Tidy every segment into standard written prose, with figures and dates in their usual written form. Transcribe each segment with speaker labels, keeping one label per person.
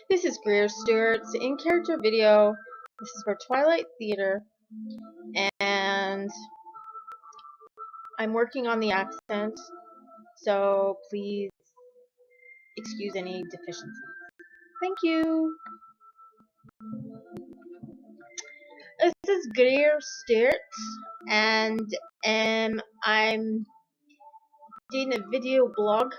Speaker 1: This is Greer Stewart's in-character video. This is for Twilight Theatre, and I'm working on the accent, so please excuse any deficiencies. Thank you. This is Greer Stewart, and I'm doing a video blog,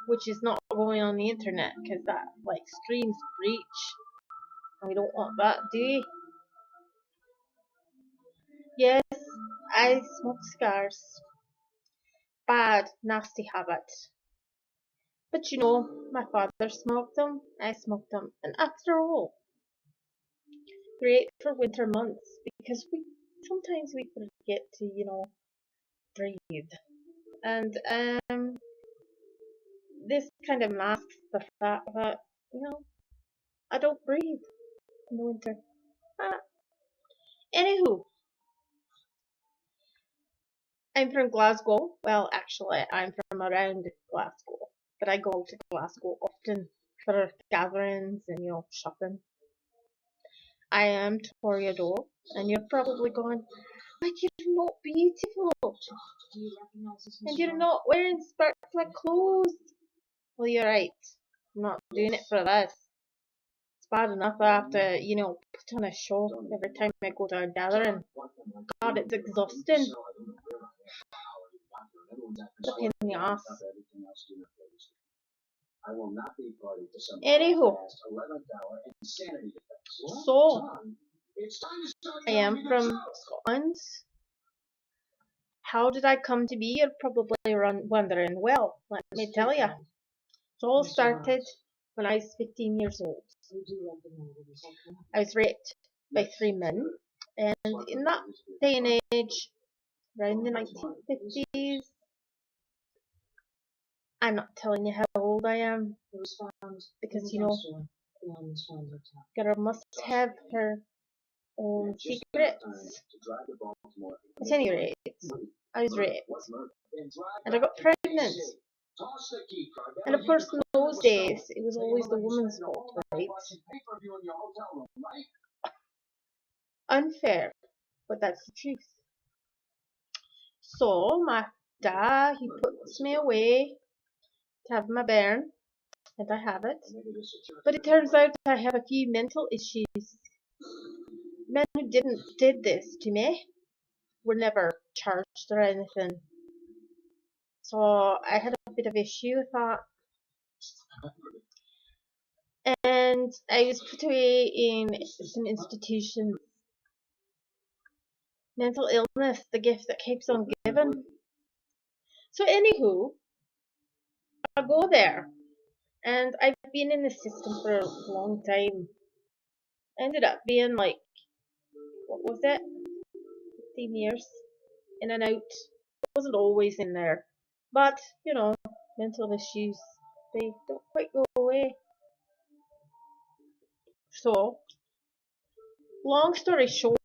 Speaker 1: which is not going on the internet because that streams breach, and we don't want that, do we? Yes, I smoke cigars. Bad, nasty habit. But you know, my father smoked them, I smoked them, and after all, great for winter months because sometimes we forget to, breathe. And this kind of masks the fact that, I don't breathe in the winter. Anywho, I'm from Glasgow. Well, actually, I'm from around Glasgow, but I go to Glasgow often for gatherings and, shopping. I am Toreador, and you're probably going, but you're not beautiful, and you're not wearing sparkly clothes. Well, you're right. I'm not doing it for this. It's bad enough I have to, put on a show every time I go to a gathering. God, it's exhausting. It's a pain in the ass. Anywho, so I am from Scotland. How did I come to be? You're probably wondering. Well, let me tell you. It all started when I was 15 years old. I was raped by 3 men, and in that day and age, around the 1950s, I'm not telling you how old I am, because, girl must have her own secrets. At any rate, I was raped, and I got pregnant. And of course, in those days, it was always the woman's fault, right? Unfair, but that's the truth. So, my dad, he puts me away to have my bairn, and I have it. But it turns out I have a few mental issues. Men who did this to me were never charged or anything. So I had a bit of issue with that. And I was put away in some institutions. Mental illness, the gift that keeps on giving. So anywho, I go there. And I've been in the system for a long time. I ended up being what was it? 15 years in and out. I wasn't always in there. But, mental issues, they don't quite go away. So, long story short,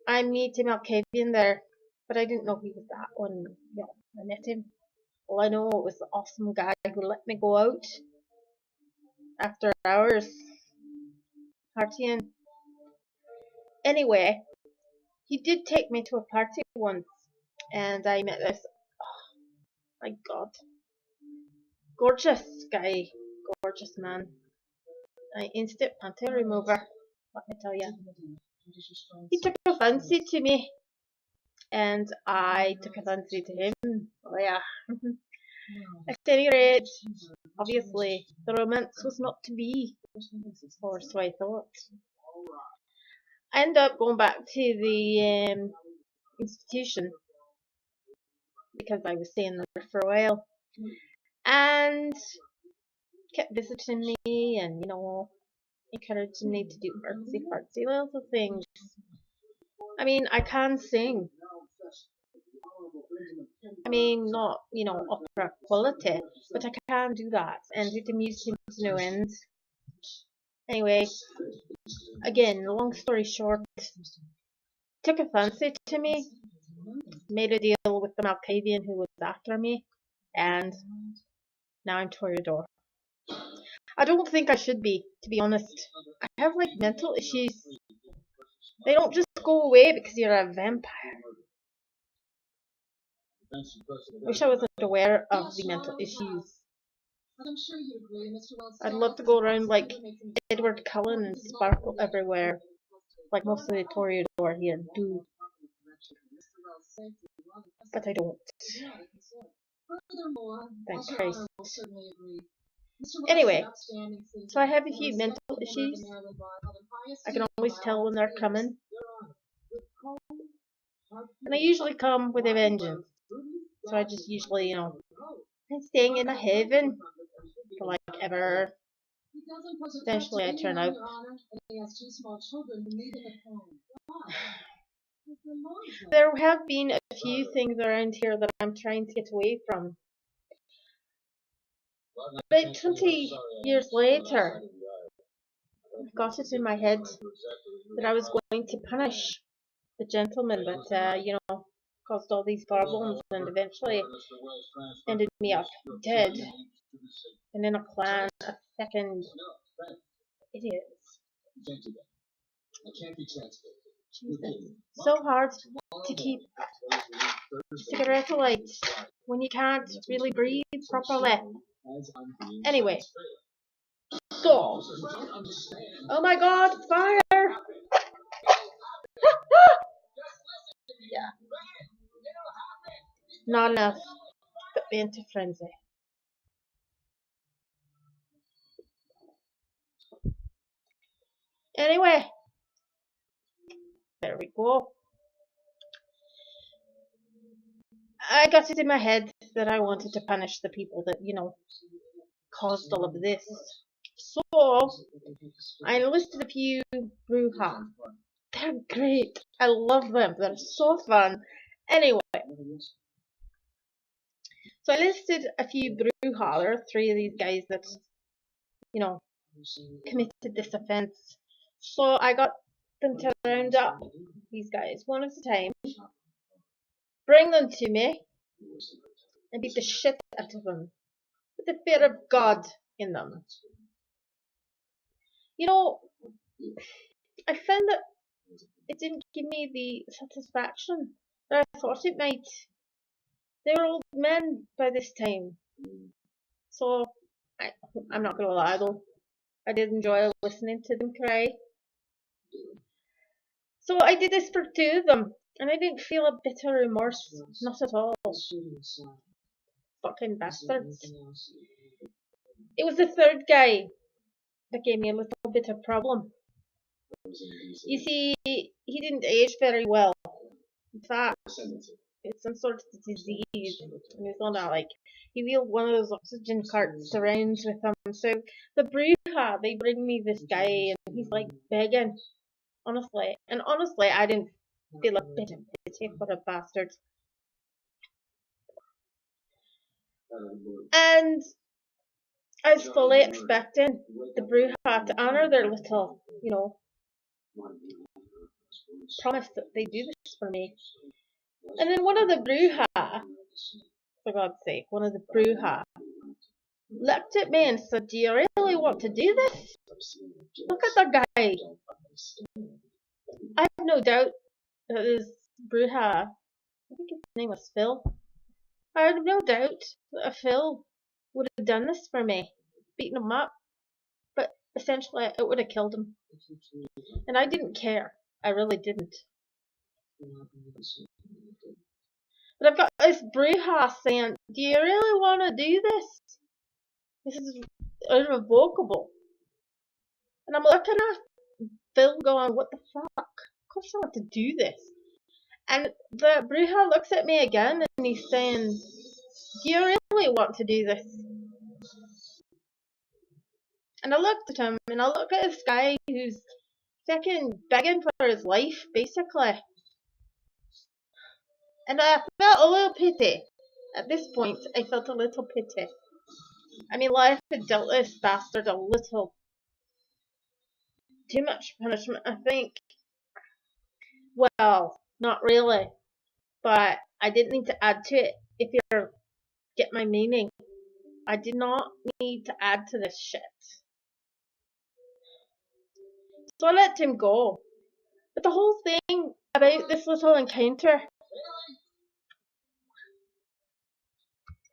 Speaker 1: I met Tim Alcavian there, but I didn't know he was that when I met him. All I know, it was the awesome guy who let me go out after hours partying. Anyway, he did take me to a party once, and I met this, oh my god, gorgeous guy, gorgeous man. An instant panty remover, let me tell you. He took a fancy to me, and I took a fancy to him. Oh yeah. At any rate, obviously, the romance was not to be, or so I thought. I ended up going back to the institution because I was staying there for a while, and kept visiting me and, encouraging me to do artsy little things. I mean, I can sing. I mean, not, opera quality, but I can do that, and it amused him to no end. Anyway, again, long story short, took a fancy to me, made a deal with the Malkavian who was after me, and now I'm Toreador. I don't think I should be, to be honest. I have like mental issues. They don't just go away because you're a vampire. I wish I wasn't aware of the mental issues. I'd love to go around like Edward Cullen and sparkle everywhere, like most of the Toreador here do. But I don't. Thank Christ. Anyway, so I have a few mental issues. I can always tell when they're coming. And I usually come with a vengeance. So I just usually, I'm staying in a heaven for like ever. Eventually I turn out. There have been a few things around here that I'm trying to get away from. About 20 years later, I got it in my head that I was going to punish the gentleman that, caused all these problems and eventually ended me up dead and in a clan of second idiots. Jesus. So hard to keep a cigarette alight when you can't really breathe properly. Anyway, so, oh my god, fire! Yeah. Not enough. Put me into frenzy. Anyway, there we go. I got it in my head that I wanted to punish the people that, caused all of this. So, I enlisted a few Bruja. They're great. I love them. They're so fun. Anyway, so I listed a few Bruja. There are 3 of these guys that, committed this offense. So I got them to round up these guys one at a time, bring them to me, and beat the shit out of them with the fear of God in them. I found that it didn't give me the satisfaction that I thought it might. They were old men by this time. So, I'm not going to lie though, I did enjoy listening to them cry. So I did this for 2 of them, and I didn't feel a bit of remorse, not at all. Fucking bastards. It was the 3rd guy that gave me a little bit of problem. You see, he didn't age very well. In fact, it's some sort of disease, and he's on he wheeled one of those oxygen carts around with him. So the Bruja, they bring me this guy, and he's like begging, honestly. And honestly, I didn't feel a bit of pity for the bastard. And I was fully expecting the Bruja to honor their little, promise that they do this for me. And then one of the Bruja, for God's sake, one of the Bruja looked at me and said, "Do you really want to do this? Look at the guy." I have no doubt that this Bruja, I think his name was Phil, I have no doubt that Phil would have done this for me, beaten him up, but essentially it would have killed him. And I didn't care. I really didn't. But I've got this Bruja saying, "Do you really want to do this? This is irrevocable." And I'm looking at Phil going, "What the fuck? Of course I want to do this." And the Bruja looks at me again and he's saying, "Do you really want to do this?" And I looked at him and I look at this guy who's fucking begging for his life, basically. And I felt a little pity. At this point, I felt a little pity. I mean, life had dealt this bastard a little too much punishment, I think. Well, not really. But I didn't need to add to it, if you get my meaning. I did not need to add to this shit. So I let him go. But the whole thing about this little encounter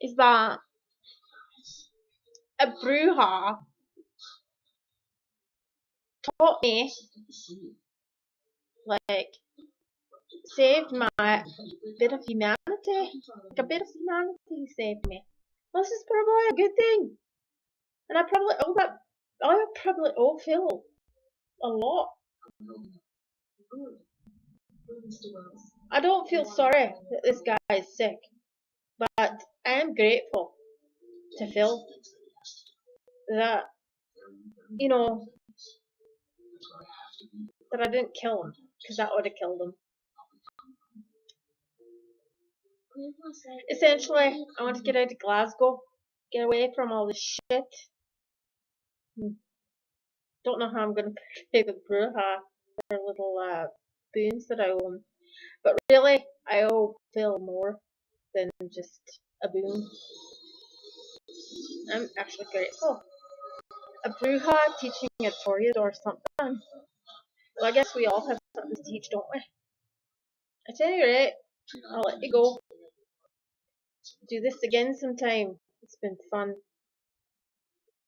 Speaker 1: is that a bruja taught me, like, saved my bit of humanity. Like a bit of humanity saved me. This is probably a good thing. And I probably owe Phil a lot. I don't feel sorry that this guy is sick, but I am grateful to Phil that, you know, that I didn't kill him, because that would have killed him. Essentially, I want to get out of Glasgow, get away from all this shit. Don't know how I'm going to pay the Bruja for little boons that I owe him. But really, I owe Phil more than just a boon. I'm actually grateful. A Bruja teaching a Toreador something. Well, I guess we all have something to teach, don't we? At any rate, I'll let you go. Do this again sometime. It's been fun.